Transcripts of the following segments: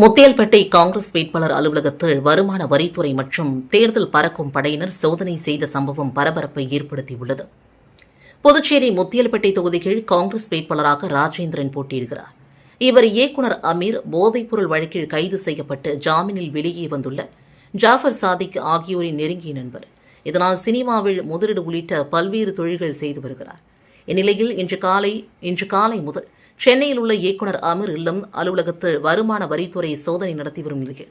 முத்தியல்பேட்டை காங்கிரஸ் வேட்பாளர் அலுவலகத்தில் வருமான வரித்துறை மற்றும் தேர்தல் பறக்கும் படையினர் சோதனை செய்த சம்பவம் பரபரப்பை ஏற்படுத்தியுள்ளது. புதுச்சேரி முத்தியல்பேட்டை தொகுதியில் காங்கிரஸ் வேட்பாளராக ராஜேந்திரன் போட்டியிடுகிறார். இவர் இயக்குநர் அமீர் போதைப்பொருள் வழக்கில் கைது செய்யப்பட்டு ஜாமீனில் வெளியே வந்துள்ள ஜாஃபர் சாதிக் ஆகியோரின் நெருங்கிய நண்பர். இதனால் சினிமாவில் முதலீடு உள்ளிட்ட பல்வேறு தொழில்கள் செய்து வருகிறார். இந்நிலையில் இன்று காலை முதல் சென்னையில் உள்ள இயக்குநர் அமீர் இல்லம் அலுவலகத்தில் வருமான வரித்துறை சோதனை நடத்தி வரும் நிலையில்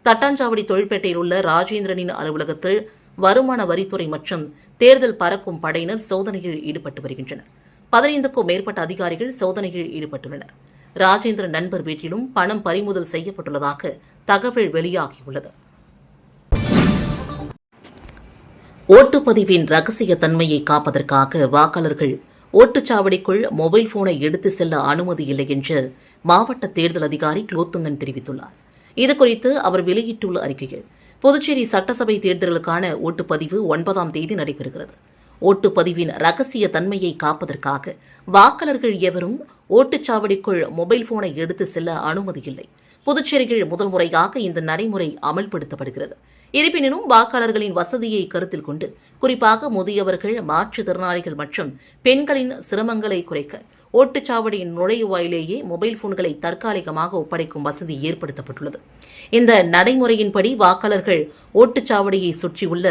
தட்டாஞ்சாவடி தொழிற்பேட்டையில் உள்ள ராஜேந்திரனின் அலுவலகத்தில் வருமான வரித்துறை மற்றும் தேர்தல் பறக்கும் படையினர் சோதனையில் ஈடுபட்டு வருகின்றனர். 15க்கும் மேற்பட்ட அதிகாரிகள் சோதனையில் ஈடுபட்டுள்ளனர். ராஜேந்திரன் நண்பர் வீட்டிலும் பணம் பறிமுதல் செய்யப்பட்டுள்ளதாக தகவல் வெளியாகியுள்ளது. ஓட்டுப்பதிவின் ரகசிய தன்மையை காப்பதற்காக வாக்காளர்கள் ஓட்டுச்சாவடிக்குள் மொபைல் போனை எடுத்து செல்ல அனுமதி இல்லை என்று மாவட்ட தேர்தல் அதிகாரி குலோத்துங்கன் தெரிவித்துள்ளார். இதுகுறித்து அவர் வெளியிட்டுள்ள அறிக்கையில், புதுச்சேரி சட்டசபை தேர்தலுக்கான ஓட்டுப்பதிவு 9ஆம் தேதி நடைபெறுகிறது. ஓட்டுப்பதிவின் ரகசிய தன்மையை காப்பதற்காக வாக்காளர்கள் எவரும் ஓட்டுச்சாவடிக்குள் மொபைல் போனை எடுத்து செல்ல அனுமதி இல்லை. புதுச்சேரியில் முதல் முறையாக இந்த நடைமுறை அமல்படுத்தப்படுகிறது. இருப்பினும் வாக்காளர்களின் வசதியை கருத்தில் கொண்டு குறிப்பாக முதியவர்கள், மாற்றுத்திறனாளிகள் மற்றும் பெண்களின் சிரமங்களை குறைக்க ஓட்டுச்சாவடியின் நுழைவாயிலேயே மொபைல் போன்களை தற்காலிகமாக ஒப்படைக்கும் வசதி ஏற்படுத்தப்பட்டுள்ளது. இந்த நடைமுறையின்படி வாக்காளர்கள் ஓட்டுச்சாவடியை சுற்றியுள்ள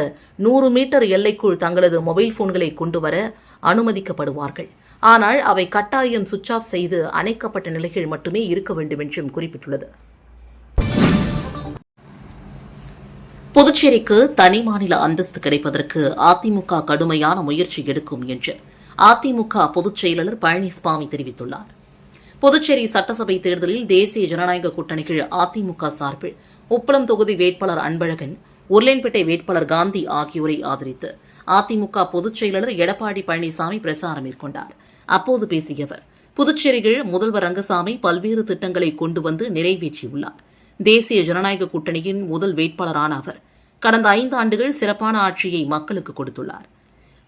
100 மீட்டர் எல்லைக்குள் தங்களது மொபைல் போன்களை கொண்டுவர அனுமதிக்கப்படுவார்கள். ஆனால் அவை கட்டாயம் சுவிட்ச் ஆஃப் செய்து அணைக்கப்பட்ட நிலையில் மட்டுமே இருக்க வேண்டும் என்றும் குறிப்பிட்டுள்ளது. புதுச்சேரிக்கு தனி மாநில அந்தஸ்து கிடைப்பதற்கு அதிமுக கடுமையான முயற்சி எடுக்கும் என்று அதிமுக பொதுச் செயலாளர் பழனிசாமி தெரிவித்துள்ளார். புதுச்சேரி சட்டசபை தேர்தலில் தேசிய ஜனநாயக கூட்டணிகள் அதிமுக சார்பில் உப்பளம் தொகுதி வேட்பாளர் அன்பழகன், உருளையன்பேட்டை வேட்பாளர் காந்தி ஆகியோரை ஆதரித்து அதிமுக பொதுச் செயலாளர் எடப்பாடி பழனிசாமி பிரசாரம் மேற்கொண்டார். அப்போது பேசிய அவர், புதுச்சேரியில் முதல்வர் ரங்கசாமி பல்வேறு திட்டங்களை கொண்டு வந்து நிறைவேற்றியுள்ளார். தேசிய ஜனநாயக கூட்டணியின் முதல் வேட்பாளரான அவர் கடந்த 5 ஆண்டுகள் சிறப்பான ஆட்சியை மக்களுக்கு கொடுத்துள்ளார்.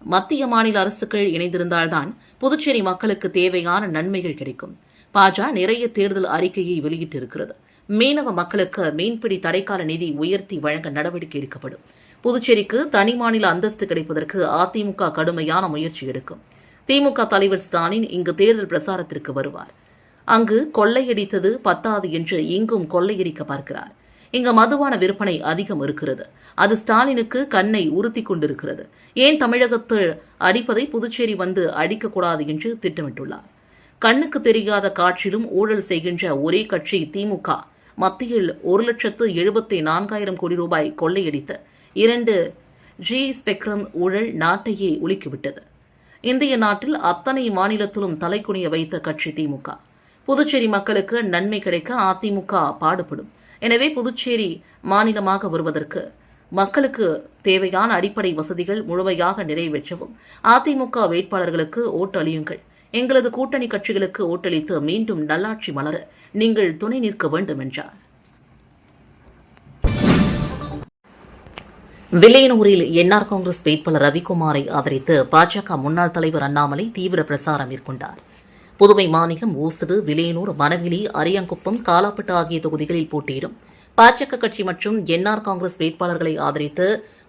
மத்திய மாநில அரசுகள் இணைந்திருந்தால்தான் புதுச்சேரி மக்களுக்கு தேவையான நன்மைகள் கிடைக்கும். பாஜக நிறைய தேர்தல் அறிக்கையை வெளியிட்டிருக்கிறது. மீனவ மக்களுக்கு மீன்பிடி தடைக்கால நிதி உயர்த்தி வழங்க நடவடிக்கை எடுக்கப்படும். புதுச்சேரிக்கு தனி மாநில அந்தஸ்து கிடைப்பதற்கு அதிமுக கடுமையான முயற்சி எடுக்கும். திமுக தலைவர் ஸ்டாலின் இங்கு தேர்தல் பிரசாரத்திற்கு வருவார். அங்கு கொள்ளையடித்தது பத்தாது என்று இங்கும் கொள்ளையடிக்க பார்க்கிறார். இங்கு மதுபான விற்பனை அதிகம் இருக்கிறது. அது ஸ்டாலினுக்கு கண்ணை உறுத்தி கொண்டிருக்கிறது. ஏன் தமிழகத்தில் அடிப்பதை புதுச்சேரி வந்து அடிக்கக்கூடாது என்று திட்டமிட்டுள்ளார். கண்ணுக்கு தெரியாத காட்சியிலும் ஊழல் செய்கின்ற ஒரே கட்சி திமுக. மத்தியில் 1,74,000 கோடி ரூபாய் கொள்ளையடித்த 2 ஜி ஸ்பெக்ட்ரம் ஊழல் நாட்டையே உலுக்கிவிட்டது. இந்திய நாட்டில் அத்தனை மாநிலத்திலும் தலைக்குனிய வைத்த கட்சி திமுக. புதுச்சேரி மக்களுக்கு நன்மை கிடைக்க அதிமுக பாடுபடும். எனவே புதுச்சேரி மாநிலமாக வருவதற்கு மக்களுக்கு தேவையான அடிப்படை வசதிகள் முழுமையாக நிறைவேற்றவும் அதிமுக வேட்பாளர்களுக்கு ஓட்டு அளியுங்கள். எங்களது கூட்டணி கட்சிகளுக்கு ஓட்டளித்து மீண்டும் நல்லாட்சி மலர நீங்கள் துணை நிற்க வேண்டும் என்றார். வில்லியனூரில் என்ஆர் காங்கிரஸ் வேட்பாளர் ரவிக்குமாரை ஆதரித்து பாஜக முன்னாள் தலைவர் அண்ணாமலை தீவிர பிரசாரம் மேற்கொண்டார். புதுவை மாநிலம் ஓசூர், வில்லியனூர், மணவெளி, அரியாங்குப்பம், காலாப்பட்டு ஆகிய தொகுதிகளில் போட்டியிடும் பாஜக கட்சி மற்றும் என்ஆர் காங்கிரஸ் வேட்பாளர்களை ஆதரித்து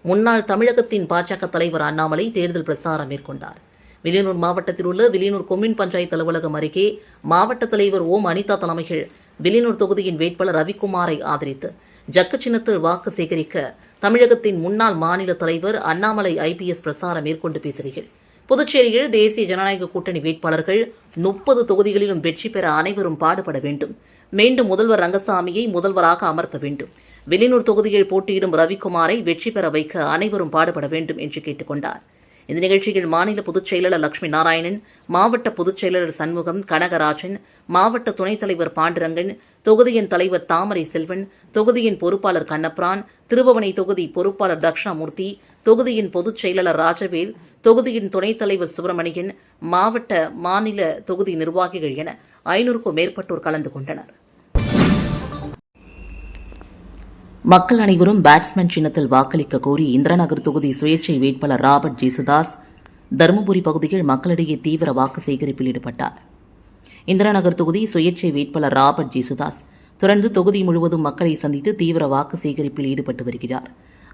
முன்னாள் தமிழகத்தின் பாஜக தலைவர் அண்ணாமலை தேர்தல் பிரசாரம் மேற்கொண்டார். வில்லியனூர் மாவட்டத்தில் உள்ள வில்லியனூர் கொம்யூன் பஞ்சாயத்து அலுவலகம் அருகே மாவட்ட தலைவர் ஓம் அனிதா தலைமையில் வில்லியனூர் தொகுதியின் வேட்பாளர் ரவிக்குமாரை ஆதரித்து ஜக்கு சின்னத்தில் வாக்கு சேகரிக்க தமிழகத்தின் முன்னாள் மாநில தலைவர் அண்ணாமலை IPS பிரசாரம் மேற்கொண்டு பேசுகையில், புதுச்சேரியில் தேசிய ஜனநாயக கூட்டணி வேட்பாளர்கள் 30 தொகுதிகளிலும் வெற்றி பெற அனைவரும் பாடுபட வேண்டும். மீண்டும் முதல்வர் ரங்கசாமியை முதல்வராக அமர்த்த வேண்டும். வில்லியனூர் தொகுதியில் போட்டியிடும் ரவிக்குமாரை வெற்றி பெற வைக்க அனைவரும் பாடுபட வேண்டும் என்று கேட்டுக் கொண்டார். இந்த நிகழ்ச்சியில் மாநில பொதுச் செயலாளர் லட்சுமி நாராயணன், மாவட்ட பொதுச் செயலாளர் சண்முகம், கனகராஜன், மாவட்ட துணைத் தலைவர் பாண்டுரங்கன், தொகுதியின் தலைவர் தாமரை செல்வன், தொகுதியின் பொறுப்பாளர் கண்ணப்ரான், திருபுவனை தொகுதி பொறுப்பாளர் தக்ஷணாமூர்த்தி, தொகுதியின் பொதுச் செயலாளர் ராஜவேல், தொகுதியின் துணைத் தலைவர் சுப்பிரமணியன், மாவட்ட மாநில தொகுதி நிர்வாகிகள் என 500க்கும் மேற்பட்டோர் கலந்து கொண்டனர். மக்கள் அனைவரும் பேட்ஸ்மேன் சின்னத்தில் வாக்களிக்க கோரி இந்திராநகர் தொகுதி சுயேட்சை வேட்பாளர் ராபர்ட் ஜேசுதாஸ் தருமபுரி பகுதியில் மக்களிடையே தீவிர வாக்கு சேகரிப்பில் ஈடுபட்டார். இந்திராநகர் தொகுதி சுயேட்சை வேட்பாளர் ராபர்ட் ஜேசுதாஸ் தொடர்ந்து தொகுதி முழுவதும் மக்களை சந்தித்து தீவிர வாக்கு சேகரிப்பில் ஈடுபட்டு வருகிறார்.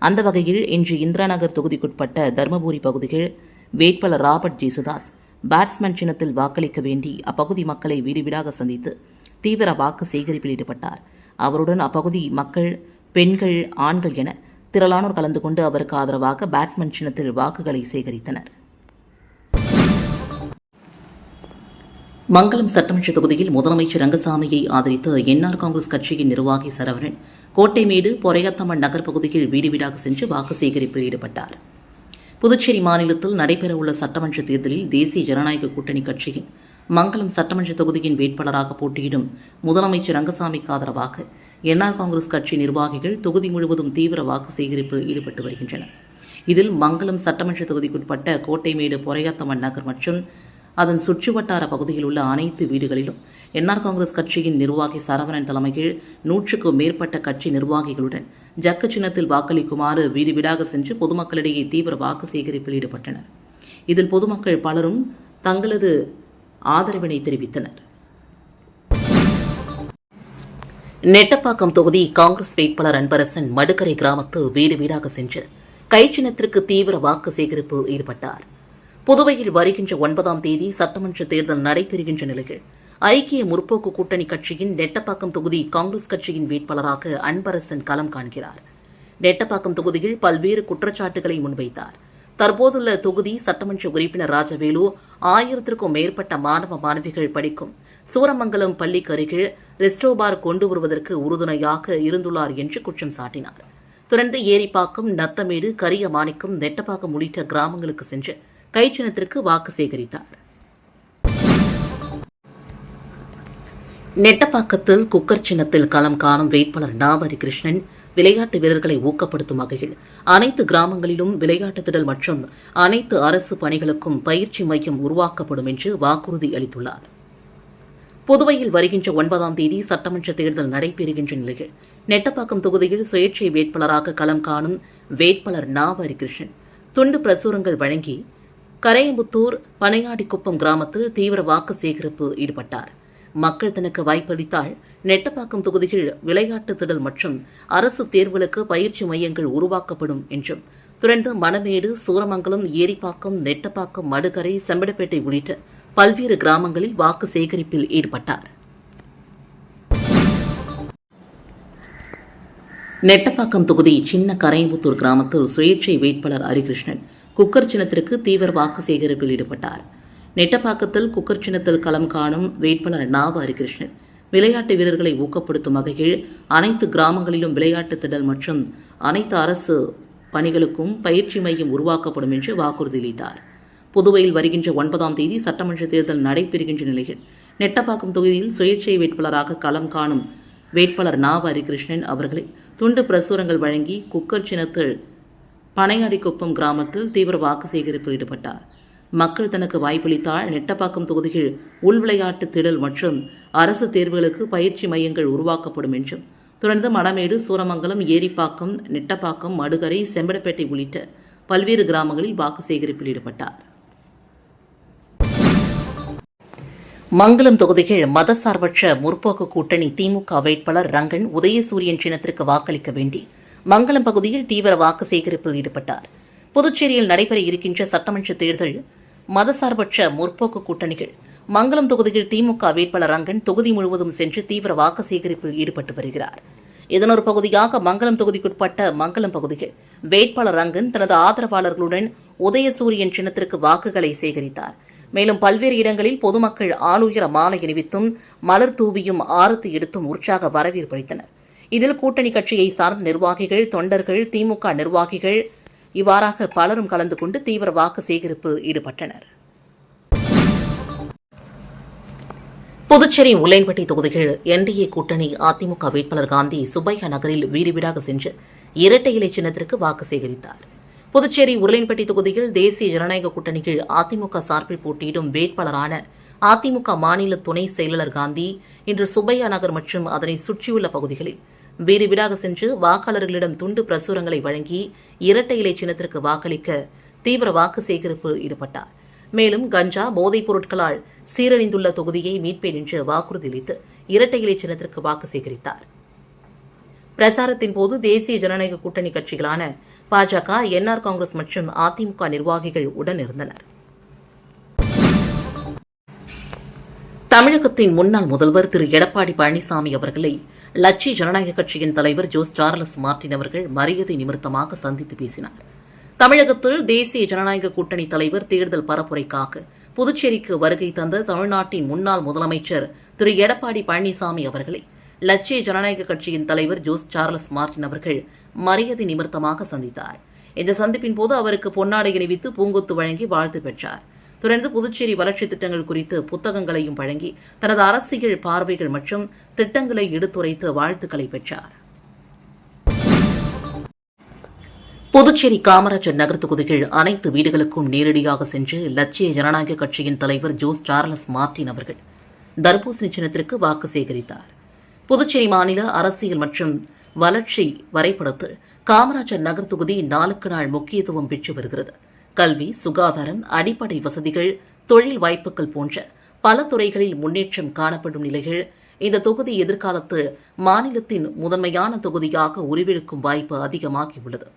அந்த வகையில் இன்று இந்திரா நகர் தொகுதிக்குட்பட்ட தர்மபுரி பகுதியில் வேட்பாளர் ராபர்ட் ஜேசுதாஸ் பேட்ஸ்மேன் சின்னத்தில் வாக்களிக்க வேண்டி அப்பகுதி மக்களை வீடு வீடாக சந்தித்து தீவிர வாக்கு சேகரிப்பில் ஈடுபட்டார். அவருடன் அப்பகுதி மக்கள், பெண்கள், ஆண்கள் என திரளானோர் கலந்து கொண்டு அவருக்கு ஆதரவாக பேட்ஸ்மேன் சின்னத்தில் வாக்குகளை சேகரித்தனர். மங்கலம் சட்டமன்ற தொகுதியில் முதலமைச்சர் ரங்கசாமியை ஆதரித்து என்ஆர் காங்கிரஸ் கட்சியின் நிர்வாகி சரவணன் கோட்டைமேடு, பொறையாத்தம்மன் நகர் பகுதியில் வீடு வீடாக சென்று வாக்கு சேகரிப்பில் ஈடுபட்டார். புதுச்சேரி மாநிலத்தில் நடைபெறவுள்ள சட்டமன்ற தேர்தலில் தேசிய ஜனநாயக கூட்டணி கட்சியின் மங்கலம் சட்டமன்ற தொகுதியின் வேட்பாளராக போட்டியிடும் முதலமைச்சர் ரங்கசாமிக்கு ஆதரவாக என்ஆர் காங்கிரஸ் கட்சி நிர்வாகிகள் தொகுதி முழுவதும் தீவிர வாக்கு சேகரிப்பில் ஈடுபட்டு வருகின்றனர். இதில் மங்கலம் சட்டமன்ற தொகுதிக்குட்பட்ட கோட்டைமேடு, பொறையாத்தம்மன் நகர் மற்றும் அதன் சுற்றுவட்டார பகுதியில் உள்ள அனைத்து வீடுகளிலும் என்ஆர் காங்கிரஸ் கட்சியின் நிர்வாகி சரவணன் தலைமையில் 100க்கும் மேற்பட்ட கட்சி நிர்வாகிகளுடன் ஜக்கு சின்னத்தில் வாக்களிக்குமாறு வீடு வீடாக சென்று பொதுமக்களிடையே தீவிர வாக்கு சேகரிப்பில் ஈடுபட்டனர். இதில் பொதுமக்கள் பலரும் தங்களது ஆதரவினை தெரிவித்தனர். நெட்டப்பாக்கம் தொகுதி காங்கிரஸ் வேட்பாளர் அன்பரசன் மடுக்கரை கிராமத்தில் வீடு வீடாக சென்று கை சின்னத்திற்கு தீவிர வாக்கு சேகரிப்பில் ஈடுபட்டார். புதுவையில் வருகின்ற 9ஆம் தேதி சட்டமன்ற தேர்தல் நடைபெறுகின்ற நிலையில் ஐக்கிய முற்போக்கு கூட்டணி கட்சியின் நெட்டப்பாக்கம் தொகுதி காங்கிரஸ் கட்சியின் வேட்பாளராக அன்பரசன் களம் காண்கிறார். நெட்டப்பாக்கம் தொகுதியில் பல்வேறு குற்றச்சாட்டுகளை முன்வைத்தார். தற்போதுள்ள தொகுதி சட்டமன்ற உறுப்பினர் ராஜவேலு 1000க்கும் மேற்பட்ட மாணவ மாணவிகள் படிக்கும் சூரமங்கலம் பள்ளிக்கு அருகில் ரெஸ்டோபார் கொண்டு வருவதற்கு உறுதுணையாக இருந்துள்ளார் என்று குற்றம் சாட்டினார். தொடர்ந்து ஏரிப்பாக்கம், நத்தமேடு, கரியமாணிக்கம், நெட்டப்பாக்கம் உள்ளிட்ட கிராமங்களுக்கு சென்று கை சின்னத்திற்கு வாக்கு சேகரித்தார். நெட்டப்பாக்கத்தில் குக்கர் சின்னத்தில் களம் காணும் வேட்பாளர் நாவரி கிருஷ்ணன் விளையாட்டு வீரர்களை ஊக்கப்படுத்தும் வகையில் அனைத்து கிராமங்களிலும் விளையாட்டு திடல் மற்றும் அனைத்து அரசு பணிகளுக்கும் பயிற்சி மையம் உருவாக்கப்படும் என்று வாக்குறுதி அளித்துள்ளார். புதுவையில் வருகின்ற 9ஆம் தேதி சட்டமன்ற தேர்தல் நடைபெறுகின்ற நிலையில் நெட்டப்பாக்கம் தொகுதியில் சுயேட்சை வேட்பாளராக களம் காணும் வேட்பாளர் நாவரி கிருஷ்ணன் துண்டு பிரசுரங்கள் வழங்கி கரையம்புத்தூர், பனையாடிக்குப்பம் கிராமத்தில் தீவிர வாக்கு சேகரிப்பில் ஈடுபட்டார். மக்கள் தனக்கு வாய்ப்பளித்தால் நெட்டப்பாக்கம் தொகுதியில் விளையாட்டு திடல் மற்றும் அரசு தேர்வுகளுக்கு பயிற்சி மையங்கள் உருவாக்கப்படும் என்றும், தொடர்ந்து மணமேடு, சூரமங்கலம், ஏரிப்பாக்கம், நெட்டப்பாக்கம், மடுகரை, செம்படப்பேட்டை உள்ளிட்ட பல்வேறு கிராமங்களில் வாக்கு சேகரிப்பில் ஈடுபட்டார். நெட்டப்பாக்கம் தொகுதி சின்ன கரையம்புத்தூர் கிராமத்தில் சுயேட்சை வேட்பாளர் ஹரிகிருஷ்ணன் குக்கர் சின்னத்திற்கு தீவிர வாக்கு சேகரிப்பில் ஈடுபட்டார். நெட்டப்பாக்கத்தில் குக்கர் சின்னத்தில் களம் காணும் வேட்பாளர் நாவ ஹரிகிருஷ்ணன் விளையாட்டு வீரர்களை ஊக்கப்படுத்தும் வகையில் அனைத்து கிராமங்களிலும் விளையாட்டு திடல் மற்றும் அனைத்து அரசு பணிகளுக்கும் பயிற்சி மையம் உருவாக்கப்படும் என்று வாக்குறுதி அளித்தார். புதுவையில் வருகின்ற 9ஆம் தேதி சட்டமன்ற தேர்தல் நடைபெறுகின்ற நிலையில் நெட்டப்பாக்கம் தொகுதியில் சுயேட்சை வேட்பாளராக களம் காணும் வேட்பாளர் நாவ ஹரிகிருஷ்ணன் அவர்களை துண்டு பிரசுரங்கள் வழங்கி குக்கர் சின்னத்தில் பனையாடிக்குப்பம் கிராமத்தில் தீவிர வாக்கு சேகரிப்பில் ஈடுபட்டார். மக்கள் தனக்கு வாய்ப்பளித்தால் நெட்டப்பாக்கம் தொகுதியில் உள் விளையாட்டு திடல் மற்றும் அரசு தேர்வுகளுக்கு பயிற்சி மையங்கள் உருவாக்கப்படும் என்றும், தொடர்ந்து மணமேடு, சூரமங்கலம், ஏரிப்பாக்கம், நெட்டப்பாக்கம், மடுகரை, செம்படப்பேட்டை உள்ளிட்ட பல்வேறு கிராமங்களில் வாக்கு சேகரிப்பில் ஈடுபட்டார். மங்கலம் தொகுதியில் மதசார்பற்ற முற்போக்கு கூட்டணி திமுக வேட்பாளர் ரங்கன் உதயசூரியன் சின்னத்திற்கு வாக்களிக்க வேண்டி மங்கலம் பகுதியில் தீவிர வாக்கு சேகரிப்பில் ஈடுபட்டார். புதுச்சேரியில் நடைபெற இருக்கின்ற சட்டமன்ற தேர்தல் மதசார்பற்ற முற்போக்கு கூட்டணிகள் மங்கலம் தொகுதியில் திமுக வேட்பாளர் ரங்கன் தொகுதி முழுவதும் சென்று தீவிர வாக்கு சேகரிப்பில் ஈடுபட்டு வருகிறார். இதன் ஒரு பகுதியாக மங்கலம் தொகுதிக்குட்பட்ட மங்கலம் பகுதியில் வேட்பாளர் ரங்கன் தனது ஆதரவாளர்களுடன் உதயசூரியன் சின்னத்திற்கு வாக்குகளை சேகரித்தார். மேலும் பல்வேறு இடங்களில் பொதுமக்கள் ஆளுயர மாலை அணிவித்தும் மலர் தூவியும் ஆரத்தி எடுத்தும் உற்சாக வரவேற்பு அளித்தனர். இதில் கூட்டணி கட்சியை சார்ந்த நிர்வாகிகள், தொண்டர்கள், திமுக நிர்வாகிகள் இவ்வாறாக பலரும் கலந்து கொண்டு தீவிர வாக்கு சேகரிப்பில் ஈடுபட்டனர். புதுச்சேரி உலைன்பட்டி தொகுதியில் என்டிஏ கூட்டணி அதிமுக வேட்பாளர் காந்தி சுப்பையா நகரில் வீடு வீடாக சென்று இரட்டை இலை சின்னத்திற்கு வாக்கு சேகரித்தார். புதுச்சேரி உருளையன்பட்டி தொகுதியில் தேசிய ஜனநாயக கூட்டணியில் அதிமுக சார்பில் போட்டியிடும் வேட்பாளரான அதிமுக மாநில துணை செயலாளர் காந்தி இன்று சுப்பையா நகர் மற்றும் அதனை சுற்றியுள்ள பகுதிகளில் வீடு வீடாக சென்று வாக்காளர்களிடம் துண்டு பிரசுரங்களை வழங்கி இரட்டை இலை சின்னத்திற்கு வாக்களிக்க தீவிர வாக்கு சேகரிப்பில் ஈடுபட்டார். மேலும் கஞ்சா, போதைப் பொருட்களால் சீரழிந்துள்ள தொகுதியை மீட்பேன் என்று வாக்குறுதியளித்து இரட்டை இலை சின்னத்திற்கு வாக்கு சேகரித்தார். பிரச்சாரத்தின் போது தேசிய ஜனநாயக கூட்டணி கட்சிகளான பாஜக, என்ஆர் காங்கிரஸ் மற்றும் அதிமுக நிர்வாகிகள் உடனிருந்தனர். தமிழகத்தின் முன்னாள் முதல்வர் திரு எடப்பாடி பழனிசாமி அவர்களை லட்சிய ஜனநாயக கட்சியின் தலைவர் ஜோஸ் சார்லஸ் மார்டின் அவர்கள் மரியாதை நிமித்தமாக சந்தித்து பேசினார். தமிழகத்தில் தேசிய ஜனநாயக கூட்டணி தலைவர் தேர்தல் பரப்புரைக்காக புதுச்சேரிக்கு வருகை தந்த தமிழ்நாட்டின் முன்னாள் முதலமைச்சர் திரு எடப்பாடி பழனிசாமி அவர்களை லட்சிய ஜனநாயக கட்சியின் தலைவர் ஜோஸ் சார்லஸ் மார்டின் அவர்கள் மரியாதை நிமித்தமாக சந்தித்தார். இந்த சந்திப்பின் போது அவருக்கு பொன்னாடை அணிவித்து பூங்கொத்து வழங்கி வாழ்த்து பெற்றார். தொடர்ந்து புதுச்சேரி வளர்ச்சித் திட்டங்கள் குறித்து புத்தகங்களையும் வழங்கி தனது அரசியல் பார்வைகள் மற்றும் திட்டங்களை எடுத்துரைத்து வாழ்த்துக்களை பெற்றார். புதுச்சேரி காமராஜர் நகர் தொகுதிகள் அனைத்து வீடுகளுக்கும் நேரடியாக சென்று லட்சிய ஜனநாயக கட்சியின் தலைவர் ஜோஸ் சார்லஸ் மார்டின் அவர்கள் தர்பூசணி சின்னத்திற்கு வாக்கு சேகரித்தார். புதுச்சேரி மாநில அரசியல் மற்றும் வளர்ச்சி வரைபடத்தில் காமராஜர் நகர் தொகுதி நாளுக்கு நாள் முக்கியத்துவம் பெற்று வருகிறது. கல்வி, சுகாதாரம், அடிப்படை வசதிகள், தொழில் வாய்ப்புகள் போன்ற பல துறைகளில் முன்னேற்றம் காணப்படும் நிலையில் இந்த தொகுதி எதிர்காலத்தில் மாநிலத்தின் முதன்மையான தொகுதியாக உருவெடுக்கும் வாய்ப்பு அதிகமாகியுள்ளது.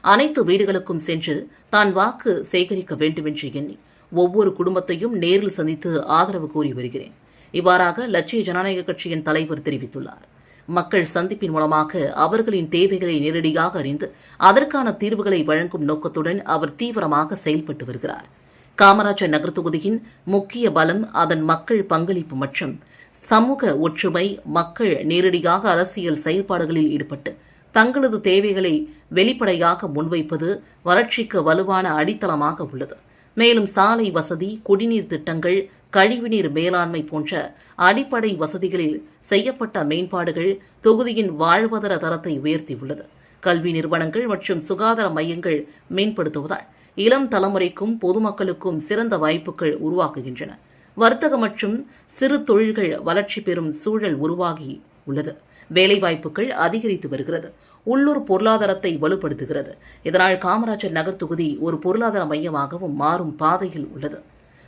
அனைத்து வீடுகளுக்கும் சென்று தான் வாக்கு சேகரிக்க வேண்டும் என்று எண்ணி ஒவ்வொரு குடும்பத்தையும் நேரில் சந்தித்து ஆதரவு கோரி வருகிறேன். இவ்வாறாக லட்சிய ஜனநாயக கட்சியின் தலைவர் தெரிவித்துள்ளார். மக்கள் சந்திப்பின் மூலமாக அவர்களின் தேவைகளை நேரடியாக அறிந்து அதற்கான தீர்வுகளை வழங்கும் நோக்கத்துடன் அவர் தீவிரமாக செயல்பட்டு வருகிறார். காமராஜர் நகர் தொகுதியின் முக்கிய பலம் அதன் மக்கள் பங்களிப்பு மற்றும் சமூக ஒற்றுமை. மக்கள் நேரடியாக அரசியல் செயல்பாடுகளில் ஈடுபட்டு தங்களது தேவைகளை வெளிப்படையாக முன்வைப்பது வளர்ச்சிக்கு வலுவான அடித்தளமாக உள்ளது. மேலும் சாலை வசதி, குடிநீர் திட்டங்கள், கழிவுநீர் மேலாண்மை போன்ற அடிப்படை வசதிகளில் செய்யப்பட்ட மேம்பாடுகள் தொகுதியின் வாழ்வாதார தரத்தை உயர்த்தியுள்ளது. கல்வி நிறுவனங்கள் மற்றும் சுகாதார மையங்கள் மேம்படுத்துவதால் இளம் தலைமுறைக்கும் பொதுமக்களுக்கும் சிறந்த வாய்ப்புகள் உருவாக்குகின்றன. வர்த்தக மற்றும் சிறு தொழில்கள் வளர்ச்சி பெறும் சூழல் உருவாகி உள்ளது. வேலைவாய்ப்புகள் அதிகரித்து வருகிறது. உள்ளூர் பொருளாதாரத்தை வலுப்படுத்துகிறது. இதனால் காமராஜர் நகர் தொகுதி ஒரு பொருளாதார மையமாகவும் மாறும் பாதையில் உள்ளது.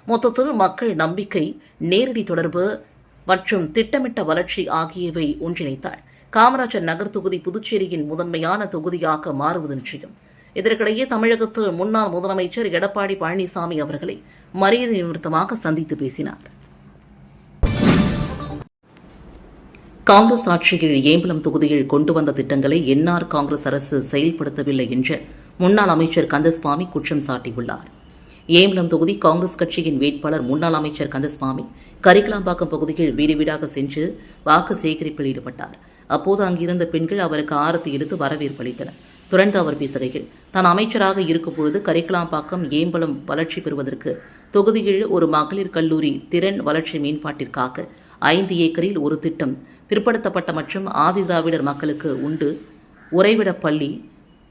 மொத்தத்தில் மக்கள் நம்பிக்கை, நேரடி தொடர்பு மற்றும் திட்டமிட்ட வளர்ச்சி ஆகியவை ஒன்றிணைத்தால் காமராஜர் நகர் தொகுதி புதுச்சேரியின் முதன்மையான தொகுதியாக மாறுவது நிச்சயம். இதற்கிடையே தமிழகத்தில் முன்னாள் முதலமைச்சர் எடப்பாடி பழனிசாமி அவர்களை மரியாதை நிமித்தமாக சந்தித்து பேசினார். காங்கிரஸ் ஆட்சியில் ஏம்பலம் தொகுதியில் கொண்டு வந்த திட்டங்களை என்ஆர் காங்கிரஸ் அரசு செயல்படுத்தவில்லை என்று முன்னாள் அமைச்சர் கந்தசுவாமி குற்றம் சாட்டியுள்ளார். ஏம்பலம் தொகுதி காங்கிரஸ் கட்சியின் வேட்பாளர் முன்னாள் அமைச்சர் கந்தசுவாமி கரிக்கலாம்பாக்கம் பகுதியில் வீடு வீடாக சென்று வாக்கு சேகரிப்பில் ஈடுபட்டார். அப்போது அங்கிருந்த பெண்கள் அவருக்கு ஆரத்தி எடுத்து வரவேற்பு அளித்தனர். தொடர்ந்து அவர் பேசுகையில், தான் அமைச்சராக இருக்கும்பொழுது கரிக்கலாம்பாக்கம் ஏம்பலம் வளர்ச்சி பெறுவதற்கு தொகுதியில் ஒரு மகளிர் கல்லூரி திறன் வளர்ச்சி மேம்பாட்டிற்காக 5 ஏக்கரில் ஒரு திட்டம், பிற்படுத்தப்பட்ட மற்றும் ஆதி திராவிடர் மக்களுக்கு உண்டு உறைவிடப் பள்ளி,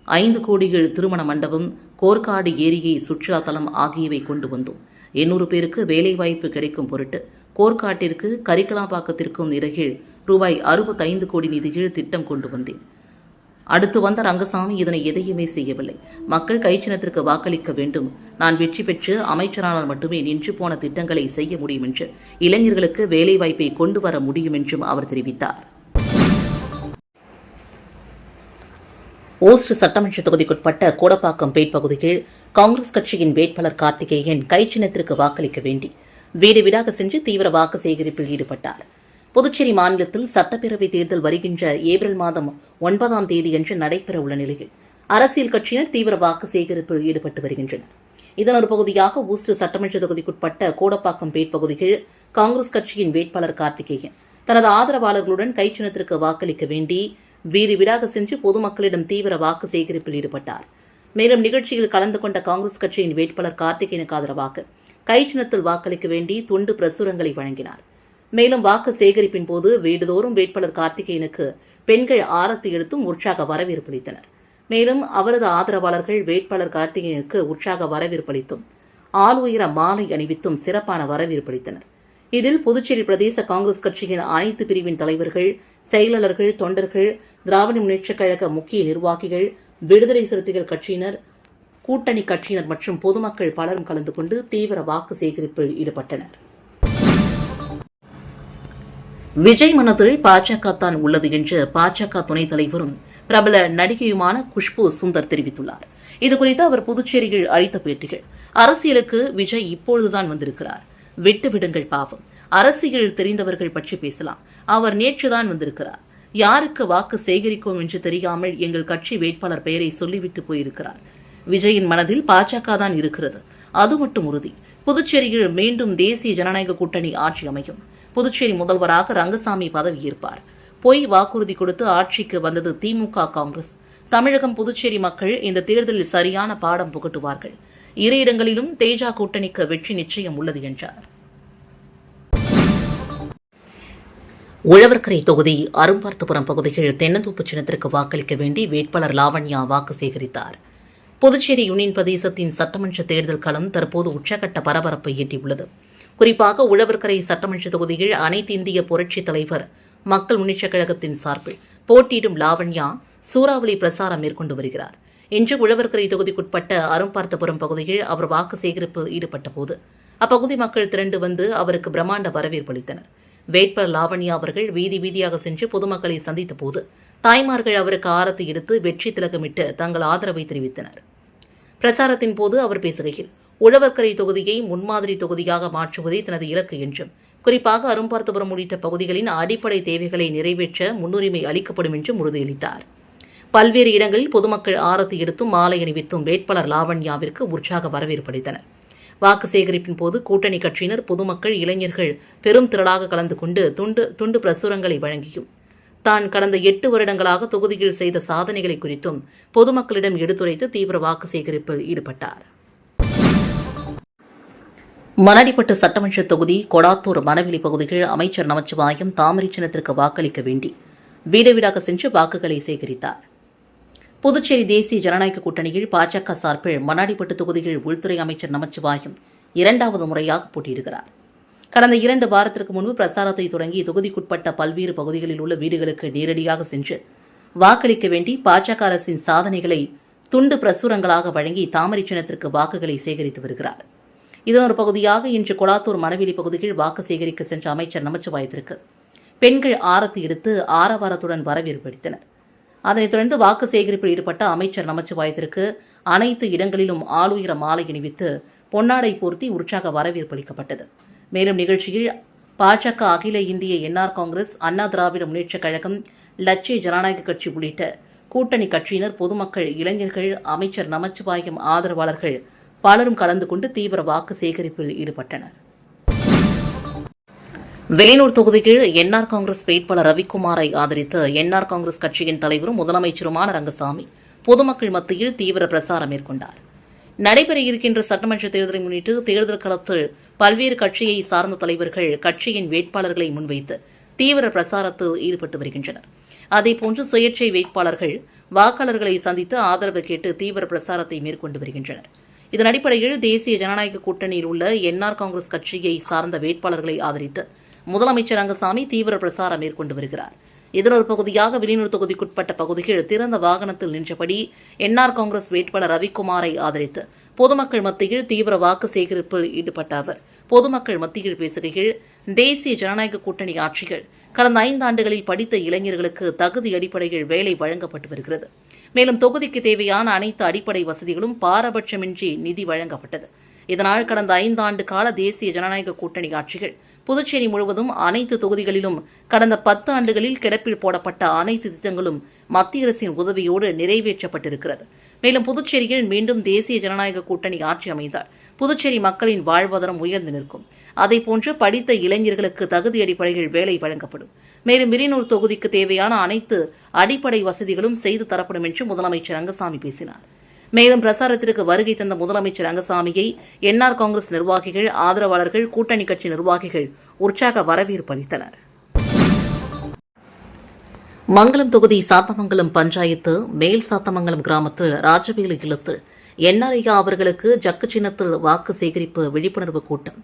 5 கோடிகள் திருமண மண்டபம், கோர்க்காடு ஏரியை சுற்றுலா தலம் ஆகியவை கொண்டு வந்தோம். 800 பேருக்கு வேலைவாய்ப்பு கிடைக்கும் பொருட்டு கோர்க்காட்டிற்கு கரிக்கலாம்பாக்கத்திற்கும் இடையில் ரூபாய் 65 கோடி நிதியில் திட்டம் கொண்டு வந்தேன். அடுத்து வந்த ரங்கசாமி இதனை எதையுமே செய்யவில்லை. மக்கள் கைச்சின்னத்திற்கு வாக்களிக்க வேண்டும். நான் வெற்றி பெற்று அமைச்சரானால் மட்டுமே நின்று போன திட்டங்களை செய்ய முடியும் என்று, இளைஞர்களுக்கு வேலைவாய்ப்பை கொண்டு வர முடியும் என்றும் அவர் தெரிவித்தார். ஓஸ்ட் சட்டமன்ற தொகுதிக்குட்பட்ட கோடப்பாக்கம் பேட் பகுதியில் காங்கிரஸ் கட்சியின் வேட்பாளர் கார்த்திகேயன் கைச்சின்னத்திற்கு வாக்களிக்க வேண்டி வீடு வீடாக சென்று தீவிர வாக்கு சேகரிப்பில் ஈடுபட்டார். புதுச்சேரி மாநிலத்தில் சட்டப்பேரவைத் தேர்தல் வருகின்ற ஏப்ரல் மாதம் 9ஆம் தேதியன்று நடைபெறவுள்ள நிலையில் அரசியல் கட்சியினர் தீவிர வாக்கு சேகரிப்பில் ஈடுபட்டு வருகின்றனர். இதன் ஒரு பகுதியாக ஓஸ்ட் சட்டமன்ற தொகுதிக்குட்பட்ட கோடப்பாக்கம் பேட் பகுதியில் காங்கிரஸ் கட்சியின் வேட்பாளர் கார்த்திகேயன் தனது ஆதரவாளர்களுடன் கைச்சின்னத்திற்கு வாக்களிக்க வேண்டி வீடு வீடாக சென்று பொதுமக்களிடம் தீவிர வாக்கு சேகரிப்பில் ஈடுபட்டார். மேலும் நிகழ்ச்சியில் கலந்து கொண்ட காங்கிரஸ் கட்சியின் வேட்பாளர் கார்த்திகேயனுக்கு ஆதரவாக கைச்சின்னத்தில் வாக்களிக்க வேண்டி துண்டு பிரசுரங்களை வழங்கினார். மேலும் வாக்கு சேகரிப்பின் போது வீடுதோறும் வேட்பாளர் கார்த்திகேயனுக்கு பெண்கள் ஆரத்தி எடுத்தும் உற்சாக வரவேற்பளித்தனர். மேலும் அவரது ஆதரவாளர்கள் வேட்பாளர் கார்த்திகேயனுக்கு உற்சாக வரவேற்பளித்தும் ஆள் உயர மாலை அணிவித்தும் சிறப்பான வரவேற்பளித்தனர். இதில் புதுச்சேரி பிரதேச காங்கிரஸ் கட்சியின் அனைத்து பிரிவின் தலைவர்கள், செயலாளர்கள், தொண்டர்கள், திராவிட முன்னேற்றக் கழக முக்கிய நிர்வாகிகள், விடுதலை சிறுத்தைகள் கட்சியினர், கூட்டணி கட்சியினர் மற்றும் பொதுமக்கள் பலரும் கலந்து கொண்டு தீவிர வாக்கு சேகரிப்பில் ஈடுபட்டனர். விஜய் மனதில் பாஜக தான் உள்ளது என்று பாஜக துணைத் தலைவரும் பிரபல நடிகையுமான குஷ்பு சுந்தர் தெரிவித்துள்ளார். இதுகுறித்து அவர் புதுச்சேரியில் அளித்த பேட்டிகள், அரசியலுக்கு விஜய் இப்பொழுதுதான் வந்திருக்கிறார், விட்டு விடுங்கள் பாவம், அரசியல் தெரிந்தவர்கள் பற்றி பேசலாம், அவர் நேற்றுதான் வந்திருக்கிறார், யாருக்கு வாக்கு சேகரிக்கும் என்று தெரியாமல் எங்கள் கட்சி வேட்பாளர் பெயரை சொல்லிவிட்டு போயிருக்கிறார். விஜயின் மனதில் பாஜக தான் இருக்கிறது, அது மட்டும் உறுதி. புதுச்சேரியில் மீண்டும் தேசிய ஜனநாயக கூட்டணி ஆட்சி அமையும். புதுச்சேரி முதல்வராக ரங்கசாமி பதவியேற்பார். பொய் வாக்குறுதி கொடுத்து ஆட்சிக்கு வந்தது திமுக, காங்கிரஸ். தமிழகம், புதுச்சேரி மக்கள் இந்த தேர்தலில் சரியான பாடம் புகட்டுவார்கள். இரு இடங்களிலும் தேஜா கூட்டணிக்கு வெற்றி நிச்சயம் உள்ளது என்றார். உழவர்கரை தொகுதி அரும்பார்த்தபுரம் பகுதியில் தென்னந்தோப்பு சின்னத்திற்கு வாக்களிக்க வேண்டி வேட்பாளர் லாவண்யா வாக்கு சேகரித்தார். புதுச்சேரி யூனியன் பிரதேசத்தின் சட்டமன்ற தேர்தல் களம் தற்போது உச்சகட்ட பரபரப்பை எட்டியுள்ளது. குறிப்பாக உழவர்கரை சட்டமன்ற தொகுதியில் அனைத்து இந்திய புரட்சித் தலைவர் மக்கள் முன்னேற்றக் கழகத்தின் சார்பில் போட்டியிடும் லாவண்யா சூறாவளி பிரசாரம் மேற்கொண்டு வருகிறார். இன்று உழவர்கரை தொகுதிக்குட்பட்ட அரும்பார்த்தபுரம் பகுதியில் அவர் வாக்கு சேகரிப்பில் ஈடுபட்டபோது அப்பகுதி மக்கள் திரண்டு வந்து அவருக்கு பிரம்மாண்ட வரவேற்பு அளித்தனர். வேட்பாளர் லாவண்யா அவர்கள் வீதி வீதியாக சென்று பொதுமக்களை சந்தித்த போது தாய்மார்கள் அவருக்கு ஆரத்தி எடுத்து வெற்றி திலகமிட்டு தங்கள் ஆதரவை தெரிவித்தனர். பிரசாரத்தின் போது அவர் பேசுகையில், உழவர்கரை தொகுதியை முன்மாதிரி தொகுதியாக மாற்றுவதே தனது இலக்கு என்றும், குறிப்பாக அரும்பார்த்தபுரம் உள்ளிட்ட பகுதிகளின் அடிப்படை தேவைகளை நிறைவேற்ற முன்னுரிமை அளிக்கப்படும் என்றும் உறுதியளித்தார். பல்வேறு இடங்களில் பொதுமக்கள் ஆரத்தி எடுத்தும் மாலை அணிவித்தும் வேட்பாளர் லாவண்யாவிற்கு உற்சாக வரவேற்பு அளித்தனர். வாக்கு சேகரிப்பின் போது கூட்டணி கட்சியினர், பொதுமக்கள், இளைஞர்கள் பெரும் திரளாக கலந்து கொண்டு துண்டு பிரசுரங்களை வழங்கியும் தான் கடந்த 8 வருடங்களாக தொகுதியில் செய்த சாதனைகளை குறித்தும் பொதுமக்களிடம் எடுத்துரைத்து தீவிர வாக்கு சேகரிப்பில் ஈடுபட்டார். மணடிப்பட்டு சட்டமன்ற தொகுதி கொடாத்தூர் மணவெளி பகுதியில் அமைச்சர் நமச்சிவாயம் தாமரை சின்னத்திற்கு வாக்களிக்க வேண்டி வீடு வீடாக சென்று வாக்குகளை சேகரித்தார். புதுச்சேரி தேசிய ஜனநாயக கூட்டணியில் பாஜக சார்பில் மணாடிப்பட்டு தொகுதியில் உள்துறை அமைச்சர் நமச்சிவாயம் 2வது முறையாக போட்டியிடுகிறார். கடந்த 2 வாரத்திற்கு முன்பு பிரசாரத்தை தொடங்கி தொகுதிக்குட்பட்ட பல்வேறு பகுதிகளில் உள்ள வீடுகளுக்கு நேரடியாக சென்று வாக்களிக்க வேண்டி பாஜக அரசின் சாதனைகளை துண்டு பிரசுரங்களாக வழங்கி தாமரை சின்னத்திற்கு வாக்குகளை சேகரித்து வருகிறார். இதன் ஒரு பகுதியாக இன்று கொடாத்தூர் மணவெளி பகுதியில் வாக்கு சேகரிக்க சென்ற அமைச்சர் நமச்சிவாயத்திற்கு பெண்கள் ஆரத்தி எடுத்து ஆரவாரத்துடன் வரவேற்பு அளித்தனர். அதனைத் தொடர்ந்து வாக்கு சேகரிப்பில் ஈடுபட்ட அமைச்சர் நமச்சிவாயத்திற்கு அனைத்து இடங்களிலும் ஆளுயர மாலை அணிவித்து பொன்னாடை போர்த்தி உற்சாக வரவேற்பு அளிக்கப்பட்டது. மேலும் நிகழ்ச்சியில் பாஜக, அகில இந்திய என்ஆர் காங்கிரஸ், அண்ணா திராவிட முன்னேற்றக் கழகம், லட்சிய ஜனநாயக கட்சி உள்ளிட்ட கூட்டணி கட்சியினர், பொதுமக்கள், இளைஞர்கள், அமைச்சர் நமச்சிவாயம் ஆதரவாளர்கள் பலரும் கலந்து கொண்டு தீவிர வாக்கு சேகரிப்பில் ஈடுபட்டனர். வெளியூர் தொகுதியில் என்ஆர் காங்கிரஸ் வேட்பாளர் ரவிக்குமாரை ஆதரித்து என்ஆர் காங்கிரஸ் கட்சியின் தலைவரும் முதலமைச்சருமான ரங்கசாமி பொதுமக்கள் மத்தியில் தீவிர பிரசாரம் மேற்கொண்டார். நடைபெற இருக்கின்ற சட்டமன்ற தேர்தலை முன்னிட்டு தேர்தல் களத்தில் பல்வேறு கட்சியை சார்ந்த தலைவர்கள் கட்சியின் வேட்பாளர்களை முன்வைத்து தீவிர பிரசாரத்தில் ஈடுபட்டு வருகின்றனர். அதேபோன்று சுயேட்சை வேட்பாளர்கள் வாக்காளர்களை சந்தித்து ஆதரவு கேட்டு தீவிர பிரசாரத்தை மேற்கொண்டு வருகின்றனர். இதன் அடிப்படையில் தேசிய ஜனநாயக கூட்டணியில் உள்ள என்ஆர் காங்கிரஸ் கட்சியை சார்ந்த வேட்பாளர்களை ஆதரித்து முதலமைச்சர் ரங்கசாமி தீவிர பிரசாரம் மேற்கொண்டு வருகிறார். இதன் ஒரு பகுதியாக வெளியூர் தொகுதிக்குட்பட்ட பகுதியில் திறந்த வாகனத்தில் நின்றபடி என்ஆர் காங்கிரஸ் வேட்பாளர் ரவிக்குமாரை ஆதரித்து பொதுமக்கள் மத்தியில் தீவிர வாக்கு சேகரிப்பில் ஈடுபட்ட அவர் பொதுமக்கள் மத்தியில் பேசுகையில், தேசிய ஜனநாயக கூட்டணி ஆட்சிகள் கடந்த 5 ஆண்டுகளில் படித்த இளைஞர்களுக்கு தகுதி அடிப்படையில் வேலை வழங்கப்பட்டு வருகிறது. மேலும் தொகுதிக்கு தேவையான அனைத்து அடிப்படை வசதிகளும் பாரபட்சமின்றி நிதி வழங்கப்பட்டது. இதனால் கடந்த 5 ஆண்டு கால தேசிய ஜனநாயக கூட்டணி ஆட்சிகள் புதுச்சேரி முழுவதும் அனைத்து தொகுதிகளிலும் கடந்த 10 ஆண்டுகளில் கிடப்பில் போடப்பட்ட அனைத்து திட்டங்களும் மத்திய அரசின் உதவியோடு நிறைவேற்றப்பட்டிருக்கிறது. மேலும் புதுச்சேரியில் மீண்டும் தேசிய ஜனநாயக கூட்டணி ஆட்சி அமைந்தால் புதுச்சேரி மக்களின் வாழ்வாதாரம் உயர்ந்து நிற்கும். அதேபோன்று படித்த இளைஞர்களுக்கு தகுதி அடிப்படையில் வேலை வழங்கப்படும். மேலும் விரினூர் தொகுதிக்கு தேவையான அனைத்து அடிப்படை வசதிகளும் செய்து தரப்படும் என்று முதலமைச்சர் ரங்கசாமி பேசினார். மேலும் பிரசாரத்திற்கு வருகை தந்த முதலமைச்சர் ரங்கசாமியை என்ஆர் காங்கிரஸ் நிர்வாகிகள், ஆதரவாளர்கள், கூட்டணி கட்சி நிர்வாகிகள் உற்சாக வரவேற்பு அளித்தனர். மங்கலம் தொகுதி சாத்தமங்கலம் பஞ்சாயத்து மேல் சாத்தமங்கலம் கிராமத்தில் ராஜவேலு இல்லத்தில் என்ஆர்ஐயா அவர்களுக்கு ஜக்கு சின்னத்தில் வாக்கு சேகரிப்பு விழிப்புணர்வு கூட்டம்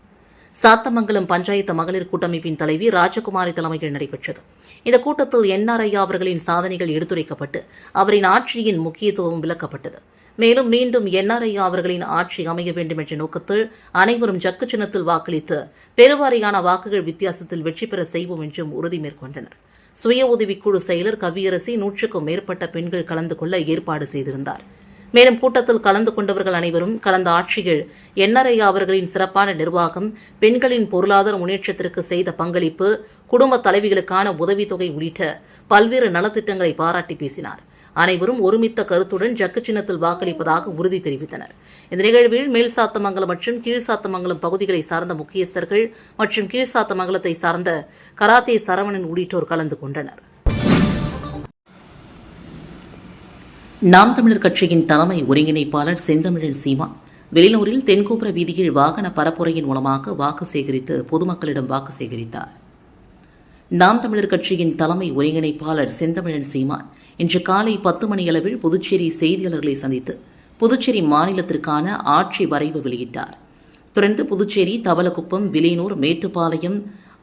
சாத்தமங்கலம் பஞ்சாயத்து மகளிர் கூட்டமைப்பின் தலைவி ராஜகுமாரி தலைமையில் நடைபெற்றது. இந்த கூட்டத்தில் என்ஆர்ஐயா அவர்களின் சாதனைகள் எடுத்துரைக்கப்பட்டு அவரின் ஆட்சியின் முக்கியத்துவம் விளக்கப்பட்டது. மேலும் மீண்டும் NRI அவர்களின் ஆட்சி அமைய வேண்டும் என்ற நோக்கத்தில் அனைவரும் ஜக்கு சின்னத்தில் வாக்களித்து பெருவாரியான வாக்குகள் வித்தியாசத்தில் வெற்றி பெற செய்வோம் என்றும் உறுதி மேற்கொண்டனர். சுய உதவிக்குழு செயலர் கவியரசி 100க்கும் மேற்பட்ட பெண்கள் கலந்து கொள்ள ஏற்பாடு செய்திருந்தார். மேலும் கூட்டத்தில் கலந்து கொண்டவர்கள் அனைவரும் கடந்த ஆட்சியில் NRI அவர்களின் சிறப்பான நிர்வாகம், பெண்களின் பொருளாதார முன்னேற்றத்திற்கு செய்த பங்களிப்பு, குடும்ப தலைவிகளுக்கான உதவித்தொகை உள்ளிட்ட பல்வேறு நலத்திட்டங்களை பாராட்டி பேசினார். அனைவரும் ஒருமித்த கருத்துடன் ஜக்கு சின்னத்தில் வாக்களிப்பதாக உறுதி தெரிவித்தனர். இந்த நிகழ்வில் மேல்சாத்தமங்கலம் மற்றும் கீழ்சாத்தமங்கலம் பகுதிகளை சார்ந்த முக்கியஸ்தர்கள் மற்றும் கீழ்சாத்தமங்கலத்தை சார்ந்த கராத்தே சரவணன் உள்ளிட்டோர் கலந்து கொண்டனர். நாம் தமிழர் கட்சியின் தலைமை ஒருங்கிணைப்பாளர் செந்தமிழன் சீமான் வெளியூரில் தென்கோபுர வீதியில் வாகன பரப்புரையின் மூலமாக வாக்கு சேகரித்து பொதுமக்களிடம் வாக்கு சேகரித்தார். நாம் தமிழர் கட்சியின் தலைமை ஒருங்கிணைப்பாளர் செந்தமிழன் சீமான் இன்று காலை 10 மணியளவில் புதுச்சேரி செய்தியாளர்களை சந்தித்து புதுச்சேரி மாநிலத்திற்கான ஆட்சி வரைவு வெளியிட்டார். தொடர்ந்து புதுச்சேரி, தவளக்குப்பம், வில்லியனூர், மேட்டுப்பாளையம்,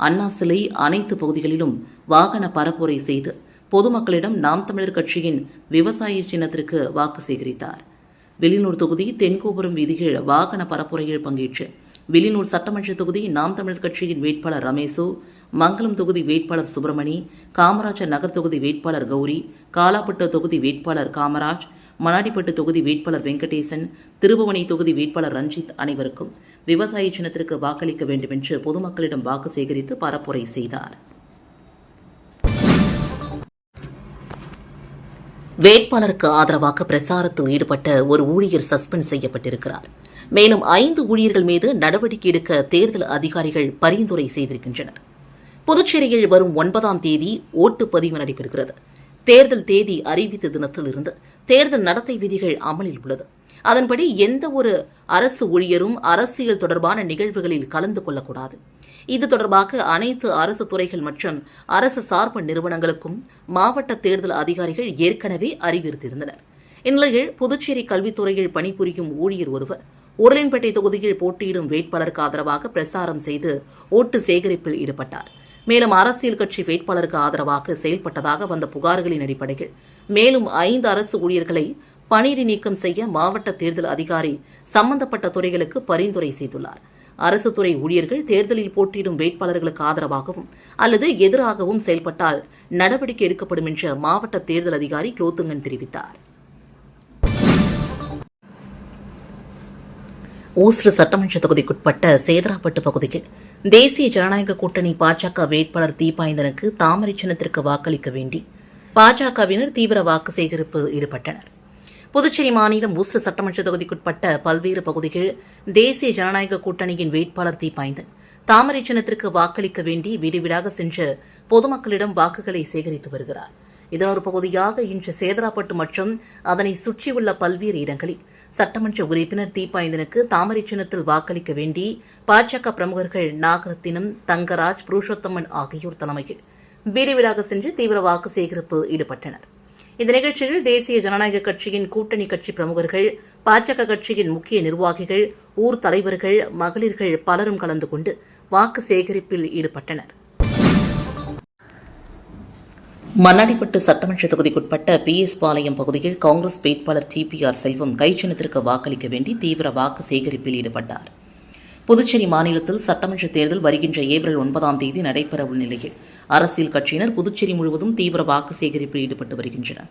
அண்ணா சிலை அனைத்து பகுதிகளிலும் வாகன பரப்புரை செய்து பொதுமக்களிடம் நாம் தமிழர் கட்சியின் விவசாய சின்னத்திற்கு வாக்கு சேகரித்தார். வில்லியனூர் தொகுதி தென்கோபுரம் வீதியில் வாகன பரப்புரையில் பங்கேற்று வில்லியனூர் சட்டமன்ற தொகுதி நாம் தமிழர் கட்சியின் வேட்பாளர் ரமேசு, மங்கலம் தொகுதி வேட்பாளர் சுப்பிரமணி, காமராஜர் நகர் தொகுதி வேட்பாளர் கௌரி, காலாப்பட்டு தொகுதி வேட்பாளர் காமராஜ், மணாடிப்பட்டு தொகுதி வேட்பாளர் வெங்கடேசன், திருபுவனை தொகுதி வேட்பாளர் ரஞ்சித் அனைவருக்கும் விவசாய சின்னத்திற்கு வாக்களிக்க வேண்டும் என்று பொதுமக்களிடம் வாக்கு சேகரித்து பரப்புரை செய்தார். வேட்பாளருக்கு ஆதரவாக பிரசாரத்தில் ஈடுபட்ட ஒரு ஊழியர் சஸ்பெண்ட் செய்யப்பட்டிருக்கிறார். மேலும் 5 ஊழியர்கள் மீது நடவடிக்கை எடுக்க தேர்தல் அதிகாரிகள் பரிந்துரை செய்திருக்கின்றனர். புதுச்சேரியில் வரும் 9ஆம் தேதி ஓட்டுப்பதிவு நடைபெறுகிறது. தேர்தல் தேதி அறிவித்த தினத்திலிருந்து தேர்தல் நடத்தை விதிகள் அமலில் உள்ளது. அதன்படி எந்த ஒரு அரசு ஊழியரும் அரசியல் தொடர்பான நிகழ்வுகளில் கலந்து கொள்ளக்கூடாது. இது தொடர்பாக அனைத்து அரசு துறைகள் மற்றும் அரசு சார்பு நிறுவனங்களுக்கும் மாவட்ட தேர்தல் அதிகாரிகள் ஏற்கனவே அறிவுறுத்தியிருந்தனர். இந்நிலையில் புதுச்சேரி கல்வித்துறையில் பணிபுரியும் ஊழியர் ஒருவர் உருளையன்பேட்டை தொகுதியில் போட்டியிடும் வேட்பாளருக்கு ஆதரவாக பிரசாரம் செய்து ஓட்டு சேகரிப்பில் ஈடுபட்டார். மேலும் அரசியல் கட்சி வேட்பாளருக்கு ஆதரவாக செயல்பட்டதாக வந்த புகார்களின் அடிப்படையில் மேலும் 5 அரசு ஊழியர்களை பணியிடை நீக்கம் செய்ய மாவட்ட தேர்தல் அதிகாரி சம்பந்தப்பட்ட துறைகளுக்கு பரிந்துரை செய்துள்ளார். அரசு துறை ஊழியர்கள் தேர்தலில் போட்டியிடும் வேட்பாளர்களுக்கு ஆதரவாகவும் அல்லது எதிராகவும் செயல்பட்டால் நடவடிக்கை எடுக்கப்படும் என்று மாவட்ட தேர்தல் அதிகாரி குலோத்துங்கன் தெரிவித்தார். ஊசுடு சட்டமன்ற தொகுதிக்குட்பட்ட சேதராப்பட்டு பகுதியில் தேசிய ஜனநாயக கூட்டணி பாஜக வேட்பாளர் தீபாய்ந்தனுக்கு தாமரை சின்னத்திற்கு வாக்களிக்க வேண்டி பாஜகவினர் தீவிர வாக்கு சேகரிப்பில் ஈடுபட்டனர். புதுச்சேரி மாநிலம் ஊசுடு சட்டமன்ற தொகுதிக்குட்பட்ட பல்வேறு பகுதிகளில் தேசிய ஜனநாயக கூட்டணியின் வேட்பாளர் தீபாய்ந்தன் தாமரை சின்னத்திற்கு வாக்களிக்க வேண்டி வீடு வீடாக சென்று பொதுமக்களிடம் வாக்குகளை சேகரித்து வருகிறார். இதன் ஒரு பகுதியாக இன்று சேதராப்பட்டு மற்றும் அதனை சுற்றியுள்ள பல்வேறு இடங்களில் சட்டமன்ற உறுப்பினர் தீபாய்ந்தனுக்கு தாமரை சின்னத்தில் வாக்களிக்க வேண்டி பாஜக பிரமுகர்கள் நாகரத்தினம், தங்கராஜ், புருஷோத்தமன் ஆகியோர் தலைமையில் வீடு வீடாக சென்று தீவிர வாக்கு சேகரிப்பில் ஈடுபட்டனர். இந்த நிகழ்ச்சியில் தேசிய ஜனநாயக கட்சியின் கூட்டணி கட்சி பிரமுகர்கள், பாஜக கட்சியின் முக்கிய நிர்வாகிகள், ஊர் தலைவர்கள், மகளிர்கள் பலரும் கலந்து கொண்டு வாக்கு சேகரிப்பில் ஈடுபட்டனர். மண்ணாடிப்பட்டு சட்டமன்ற தொகுதிக்குட்பட்ட PS பாளையம் பகுதியில் காங்கிரஸ் வேட்பாளர் TPR செல்வம் கைச்சின்னத்திற்கு வாக்களிக்க வேண்டி தீவிர வாக்கு சேகரிப்பில் ஈடுபட்டார். புதுச்சேரி மாநிலத்தில் சட்டமன்ற தேர்தல் வருகின்ற ஏப்ரல் 9ஆம் தேதி நடைபெறவுள்ள நிலையில் அரசியல் கட்சியினர் புதுச்சேரி முழுவதும் தீவிர வாக்கு சேகரிப்பில் ஈடுபட்டு வருகின்றனர்.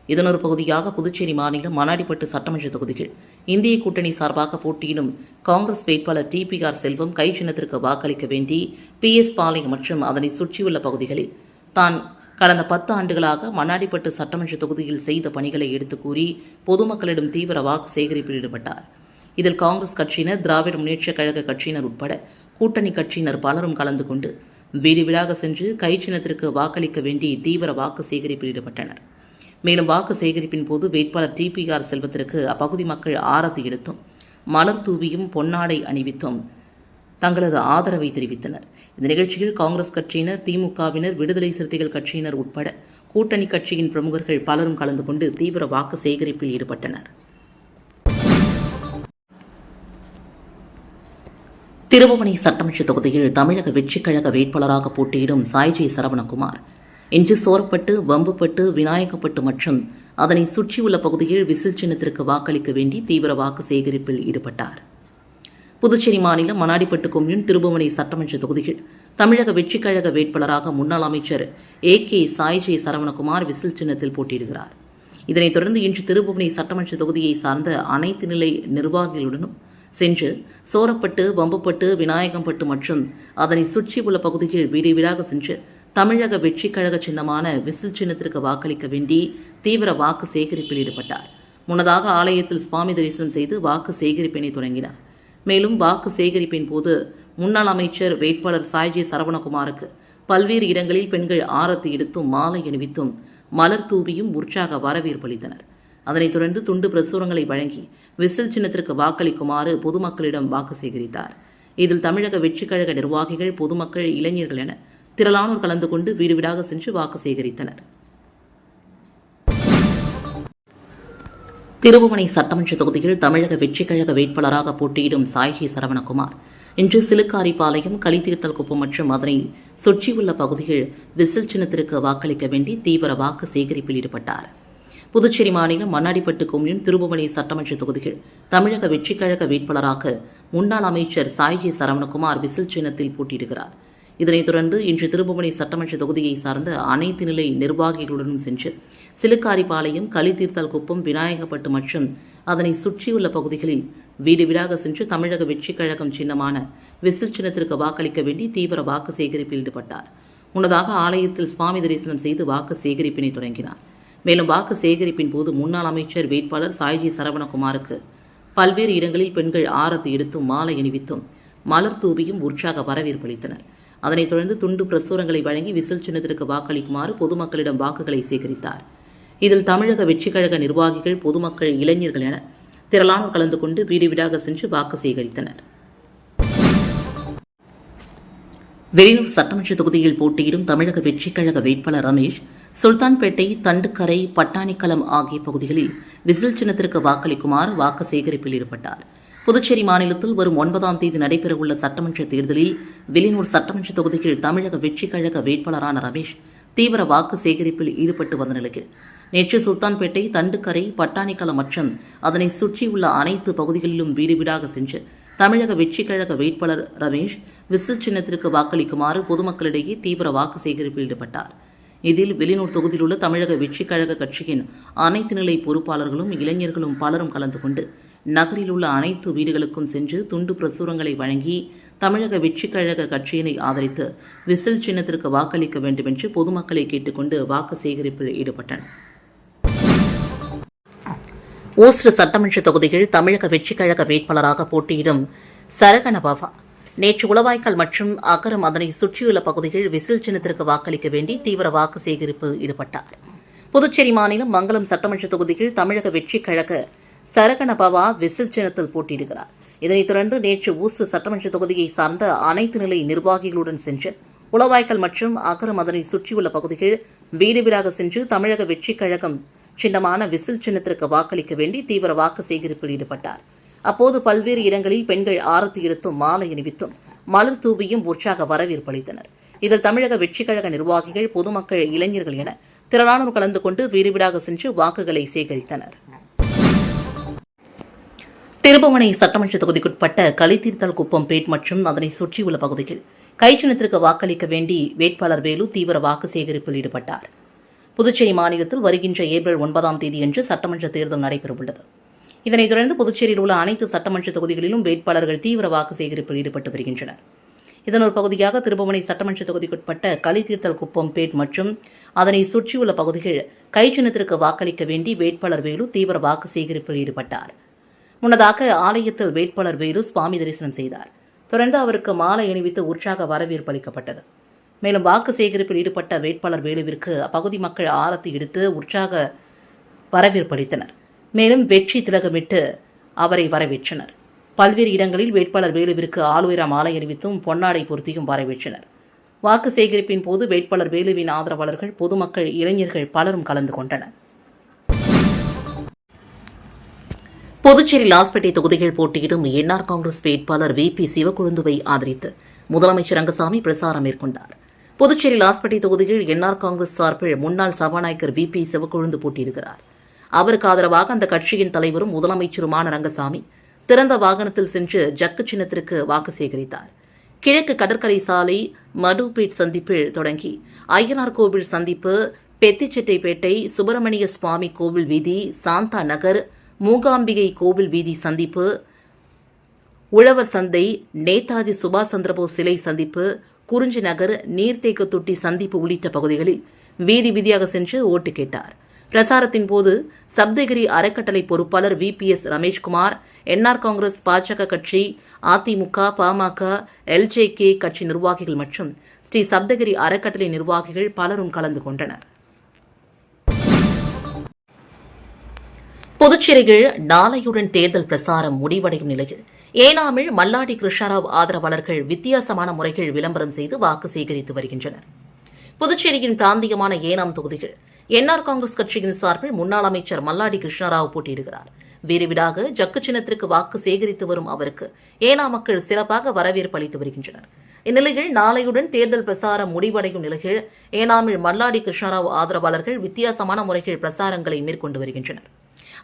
இதன் ஒரு பகுதியாக புதுச்சேரி மாநிலம் மண்ணாடிப்பட்டு சட்டமன்ற தொகுதியில் இந்திய கூட்டணி சார்பாக போட்டியிடும் காங்கிரஸ் வேட்பாளர் TPR செல்வம் கைச்சின்னத்திற்கு வாக்களிக்க வேண்டி PS பாளையம் மற்றும் அதனை சுற்றியுள்ள பகுதிகளில் தான் கடந்த 10 ஆண்டுகளாக மண்ணாடிப்பட்டு சட்டமன்ற தொகுதியில் செய்த பணிகளை எடுத்துக் கூறி பொதுமக்களிடம் தீவிர வாக்கு சேகரிப்பில் ஈடுபட்டார். இதில் காங்கிரஸ் கட்சியினர், திராவிட முன்னேற்றக் கழக கட்சியினர் உட்பட கூட்டணி கட்சியினர் பலரும் கலந்து கொண்டு வீடு வீடாக சென்று கைச்சின்னத்திற்கு வாக்களிக்க வேண்டி தீவிர வாக்கு சேகரிப்பில் ஈடுபட்டனர். மேலும் வாக்கு சேகரிப்பின் போது வேட்பாளர் TPR செல்வத்திற்கு அப்பகுதி மக்கள் ஆரத்தி எடுத்தும் மலர் தூவியும் பொன்னாடை அணிவித்தும் தங்களது ஆதரவை தெரிவித்தனர். இந்த நிகழ்ச்சியில் காங்கிரஸ் கட்சியினர், திமுகவினர், விடுதலை சிறுத்தைகள் கட்சியினர் உட்பட கூட்டணி கட்சியின் பிரமுகர்கள் பலரும் கலந்து கொண்டு தீவிர வாக்கு சேகரிப்பில் ஈடுபட்டனர். திருபுவனை சட்டமன்ற தொகுதியில் தமிழக வெற்றிக் கழக வேட்பாளராக போட்டியிடும் சாய்ஜி சரவணகுமார் இன்று சோரப்பட்டு, வம்புப்பட்டு, விநாயகப்பட்டு மற்றும் அதனை சுற்றியுள்ள பகுதியில் விசில் சின்னத்திற்கு வாக்களிக்க வேண்டி தீவிர வாக்கு சேகரிப்பில் ஈடுபட்டார். புதுச்சேரி மாநிலம் மண்ணாடிப்பட்டு கொம்யூன் திருபுவனை சட்டமன்ற தொகுதியில் தமிழக வெற்றிக் கழக வேட்பாளராக முன்னாள் அமைச்சர் AK சாய்ஜே சரவணகுமார் விசில் சின்னத்தில் போட்டியிடுகிறார். இதனைத் தொடர்ந்து இன்று திருபுவனை சட்டமன்ற தொகுதியை சார்ந்த அனைத்து நிலை நிர்வாகிகளுடனும் சென்று சோரப்பட்டு, வம்புப்பட்டு, விநாயகம்பட்டு மற்றும் அதனை சுற்றியுள்ள பகுதியில் வீடு வீடாக சென்று தமிழக வெற்றிக் கழக சின்னமான விசில் சின்னத்திற்கு வாக்களிக்க வேண்டி தீவிர வாக்கு சேகரிப்பில் ஈடுபட்டார். முன்னதாக ஆலயத்தில் சுவாமி தரிசனம் செய்து வாக்கு சேகரிப்பினை தொடங்கினார். மேலும் வாக்கு சேகரிப்பின் போது முன்னாள் அமைச்சர் வேட்பாளர் சாய்ஜே சரவணகுமாருக்கு பல்வேறு இடங்களில் பெண்கள் ஆரத்தி எடுத்தும் மாலை அணிவித்தும் மலர் தூவியும் உற்சாக வரவேற்பளித்தனர். அதனைத் தொடர்ந்து துண்டு பிரசுரங்களை வழங்கி விசில் சின்னத்திற்கு வாக்களிக்குமாறு பொதுமக்களிடம் வாக்கு சேகரித்தார். இதில் தமிழக வெற்றிக் கழக நிர்வாகிகள், பொதுமக்கள், இளைஞர்கள் என திரளானோர் கலந்து கொண்டு வீடு வீடாக சென்று வாக்கு சேகரித்தனர். திருபுவனை சட்டமன்ற தொகுதியில் தமிழக வெற்றிக் கழக வேட்பாளராக போட்டியிடும் சாய்ஜி சரவணகுமார் இன்று சிலுக்காரிபாளையம், கலித்தீர்த்தல் குப்பம் மற்றும் அதனை சுற்றியுள்ள பகுதியில் விசில் சின்னத்திற்கு வாக்களிக்க வேண்டி தீவிர வாக்கு சேகரிப்பில் ஈடுபட்டார். புதுச்சேரி மாநிலம் மண்ணாடிப்பட்டு கொம்யூன் திருபுவனை சட்டமன்ற தொகுதியில் தமிழக வெற்றிக் கழக வேட்பாளராக முன்னாள் அமைச்சர் சாய்ஜி சரவணகுமார் விசில் சின்னத்தில் போட்டியிடுகிறார். இதனைத் தொடர்ந்து இன்று திருபுவனை சட்டமன்ற தொகுதியை சார்ந்த அனைத்து நிலை நிர்வாகிகளுடனும் சென்று சிலுக்காரிபாளையம், கலித்தீர்த்தல் குப்பம், விநாயகப்பட்டு மற்றும் அதனை சுற்றியுள்ள பகுதிகளில் வீடு வீடாக சென்று தமிழக வெற்றிக் கழகம் சின்னமான விசில் சின்னத்திற்கு வாக்களிக்க வேண்டி தீவிர வாக்கு சேகரிப்பில் ஈடுபட்டார். முன்னதாக ஆலயத்தில் சுவாமி தரிசனம் செய்து வாக்கு சேகரிப்பினை தொடங்கினார். மேலும் வாக்கு சேகரிப்பின் போது முன்னாள் அமைச்சர் வேட்பாளர் சாய்ஜி சரவணகுமாருக்கு பல்வேறு இடங்களில் பெண்கள் ஆரத்தி எடுத்தும் மாலை அணிவித்தும் மலர் தூவியும் உற்சாக வரவேற்பளித்தனர். அதனைத் தொடர்ந்து துண்டு பிரசுரங்களை வழங்கி விசில் சின்னத்திற்கு வாக்களிக்குமாறு பொதுமக்களிடம் வாக்குகளை சேகரித்தார். இதில் தமிழக வெற்றிக் கழக நிர்வாகிகள், பொதுமக்கள், இளைஞர்கள் என திரளானோர் கலந்து கொண்டு வீடு வீடாக சென்று வாக்கு சேகரித்தனர். வெளியூர் சட்டமன்ற தொகுதியில் போட்டியிடும் தமிழக வெற்றிக் கழக வேட்பாளர் ரமேஷ் சுல்தான்பேட்டை, தண்டுக்கரை, பட்டாணிக்கலம் ஆகிய பகுதிகளில் விசில் சின்னத்திற்கு வாக்களிக்குமாறு வாக்கு சேகரிப்பில் ஈடுபட்டார். புதுச்சேரி மாநிலத்தில் வரும் 9ஆம் தேதி நடைபெறவுள்ள சட்டமன்ற தேர்தலில் வெளியூர் சட்டமன்ற தொகுதியில் தமிழக வெற்றிக் கழக வேட்பாளரான ரமேஷ் தீவிர வாக்கு சேகரிப்பில் ஈடுபட்டு வந்த நிலையில் நேற்று சுல்தான்பேட்டை, தண்டுக்கரை, பட்டாணிக்கலம் மற்றும் அதனை சுற்றியுள்ள அனைத்து பகுதிகளிலும் வீடு வீடாக சென்று தமிழக வெற்றிக் கழக வேட்பாளர் ரமேஷ் விசில் சின்னத்திற்கு வாக்களிக்குமாறு பொதுமக்களிடையே தீவிர வாக்கு சேகரிப்பில் ஈடுபட்டார். இதில் வெளியூர் தொகுதியில் உள்ள தமிழக வெற்றிக் கழக கட்சியின் அனைத்து நிலை பொறுப்பாளர்களும், இளைஞர்களும் பலரும் கலந்து கொண்டு நகரில் உள்ள அனைத்து வீடுகளுக்கும் சென்று துண்டு பிரசுரங்களை வழங்கி தமிழக வெற்றிக் கழக கட்சியினை ஆதரித்து விசில் சின்னத்திற்கு வாக்களிக்க வேண்டும் என்று பொதுமக்களை கேட்டுக்கொண்டு வாக்கு சேகரிப்பில் ஈடுபட்டனர். ஓசூர் சட்டமன்ற தொகுதியில் தமிழக வெற்றிக் கழக வேட்பாளராக போட்டியிடும் சரகண பவா நேற்று உளவாய்க்கால் மற்றும் அகரம் அதனை சுற்றியுள்ள பகுதியில் விசில் சின்னத்திற்கு வாக்களிக்க வேண்டி தீவிர வாக்கு சேகரிப்பில் ஈடுபட்டார். புதுச்சேரி மாநிலம் மங்கலம் சட்டமன்ற தொகுதியில் தமிழக வெற்றிக் கழக சரகண பவா விசில் சின்னத்தில் போட்டியிடுகிறார். இதனைத் தொடர்ந்து நேற்று ஓசூர் சட்டமன்ற தொகுதியை சார்ந்த அனைத்து நிலை நிர்வாகிகளுடன் சென்று உளவாய்க்கால் மற்றும் அகரம் அதனை சுற்றியுள்ள பகுதியில் வீடு வீடாக சென்று தமிழக வெற்றிக் கழகம் சின்னமான விசில் சின்னத்திற்கு வாக்களிக்க வேண்டி தீவிர வாக்கு சேகரிப்பில் ஈடுபட்டார். அப்போது பல்வேறு இடங்களில் பெண்கள் ஆரத்தி எடுத்தும் மாலை அணிவித்தும் மலர் தூவியும் உற்சாக வரவேற்பளித்தனர். இதில் தமிழக வெற்றிக் கழக நிர்வாகிகள், பொதுமக்கள், இளைஞர்கள் என திரளானோர் கலந்து கொண்டு வீடு வீடாக சென்று வாக்குகளை சேகரித்தனர். திருபுவனை சட்டமன்ற தொகுதிக்குட்பட்ட கலித்தீர்த்தல் குப்பம் பேட் மற்றும் அதனை சுற்றியுள்ள பகுதியில் கைச்சின்னத்திற்கு வாக்களிக்க வேண்டி வேட்பாளர் வேலு தீவிர வாக்கு சேகரிப்பில் ஈடுபட்டார். புதுச்சேரி மாநிலத்தில் வருகின்ற ஏப்ரல் 9ஆம் தேதியன்று சட்டமன்ற தேர்தல் நடைபெறவுள்ளது. இதனைத் தொடர்ந்து புதுச்சேரியில் உள்ள அனைத்து சட்டமன்ற தொகுதிகளிலும் வேட்பாளர்கள் தீவிர வாக்கு சேகரிப்பில் ஈடுபட்டு வருகின்றனர். இதன் ஒரு பகுதியாக திருபுவனை சட்டமன்ற தொகுதிக்குட்பட்ட கலித்தீர்த்தல் குப்பம் பேட் மற்றும் அதனை சுற்றியுள்ள பகுதிகள் கைச்சின்னத்திற்கு வாக்களிக்க வேண்டி வேட்பாளர் வேலு தீவிர வாக்கு சேகரிப்பில் ஈடுபட்டார். முன்னதாக ஆலயத்தில் வேட்பாளர் வேலு சுவாமி தரிசனம் செய்தார். தொடர்ந்து அவருக்கு மாலை அணிவித்து உற்சாக வரவேற்பு அளிக்கப்பட்டது. மேலும் வாக்கு சேகரிப்பில் ஈடுபட்ட வேட்பாளர் வேலுவிற்கு அப்பகுதி மக்கள் ஆரத்தி எடுத்து உற்சாக வரவேற்பளித்தனர். மேலும் வெற்றி திலகமிட்டு அவரை வரவேற்றனர். பல்வேறு இடங்களில் வேட்பாளர் வேலுவிற்கு ஆளுயர மாலை அணிவித்தும் பொன்னாடை பொருத்தியும் வரவேற்றனர். வாக்கு சேகரிப்பின் போது வேட்பாளர் வேலுவின் ஆதரவாளர்கள், பொதுமக்கள், இளைஞர்கள் பலரும் கலந்து கொண்டனர். புதுச்சேரி லாஸ்பேட்டை தொகுதியில் போட்டியிடும் என்ஆர் காங்கிரஸ் வேட்பாளர் VP சிவக்கொழுந்துவை ஆதரித்து முதலமைச்சர் ரங்கசாமி பிரசாரம் மேற்கொண்டார். புதுச்சேரி லாஸ்பேட்டை தொகுதியில் என்ஆர் காங்கிரஸ் சார்பில் முன்னாள் சபாநாயகர் VP சிவக்கொழுந்து போட்டியிடுகிறார். அவருக்கு ஆதரவாக அந்த கட்சியின் தலைவரும் முதலமைச்சருமான ரங்கசாமி திறந்த வாகனத்தில் சென்று ஜக்கு சின்னத்திற்கு வாக்கு சேகரித்தார். கிழக்கு கடற்கரை சாலை மடுபேட் சந்திப்பில் தொடங்கி ஐயனார் கோவில் சந்திப்பு, பெத்திச்செட்டைப்பேட்டை, சுப்பிரமணிய சுவாமி கோவில் வீதி, சாந்தா நகர், மூகாம்பிகை கோவில் வீதி சந்திப்பு, உழவர் சந்தை, நேதாஜி சுபாஷ் சந்திரபோஸ் சிலை சந்திப்பு, குறிஞ்சி நகர், நீர்த்தேக்க தொட்டி சந்திப்பு உள்ளிட்ட பகுதிகளில் வீதி வீதியாக சென்று ஓட்டு கேட்டார். பிரசாரத்தின் போது சப்தகிரி அறக்கட்டளை பொறுப்பாளர் VPS ரமேஷ்குமார், என்ஆர் காங்கிரஸ், பாஜக கட்சி, அதிமுக, பாமக, LJK கட்சி நிர்வாகிகள் மற்றும் ஸ்ரீ சப்தகிரி அறக்கட்டளை நிர்வாகிகள் பலரும் கலந்து கொண்டனர். புதுச்சேரியில் நாளையுடன் தேர்தல் பிரசாரம் முடிவடையும் நிலையில் ஏனாமில் மல்லாடி கிருஷ்ணராவ் ஆதரவாளர்கள் வித்தியாசமான முறைகள் விளம்பரம் செய்து வாக்கு சேகரித்து வருகின்றனர். புதுச்சேரியின் பிராந்தியமான ஏனாம் தொகுதியில் என்ஆர் காங்கிரஸ் கட்சியின் சார்பில் முன்னாள் அமைச்சர் மல்லாடி கிருஷ்ணராவ் போட்டியிடுகிறார். வீடுவீடாக ஜக்கு சின்னத்திற்கு வாக்கு சேகரித்து வரும் அவருக்கு ஏனாம் மக்கள் சிறப்பாக வரவேற்பு அளித்து வருகின்றனர். இந்நிலையில் நாளையுடன் தேர்தல் பிரசாரம் முடிவடையும் நிலையில் ஏனாமில் மல்லாடி கிருஷ்ணராவ் ஆதரவாளர்கள் வித்தியாசமான முறைகள் பிரசாரங்களை மேற்கொண்டு வருகின்றனர்.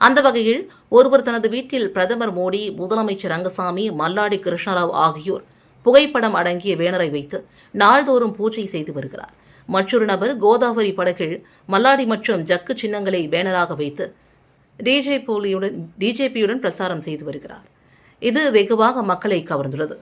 அந்த வகையில் ஒருவர் தனது வீட்டில் பிரதமர் மோடி, முதலமைச்சர் ரங்கசாமி, மல்லாடி கிருஷ்ணராவ் ஆகியோர் புகைப்படம் அடங்கிய பேனரை வைத்து நாள்தோறும் பூஜை செய்து வருகிறார். மற்றொரு நபர் கோதாவரி படகில் மல்லாடி மற்றும் ஜக்கு சின்னங்களை பேனராக வைத்து டிஜேபியுடன் பிரசாரம் செய்து வருகிறார். இது வெகுவாக மக்களை கவர்ந்துள்ளது.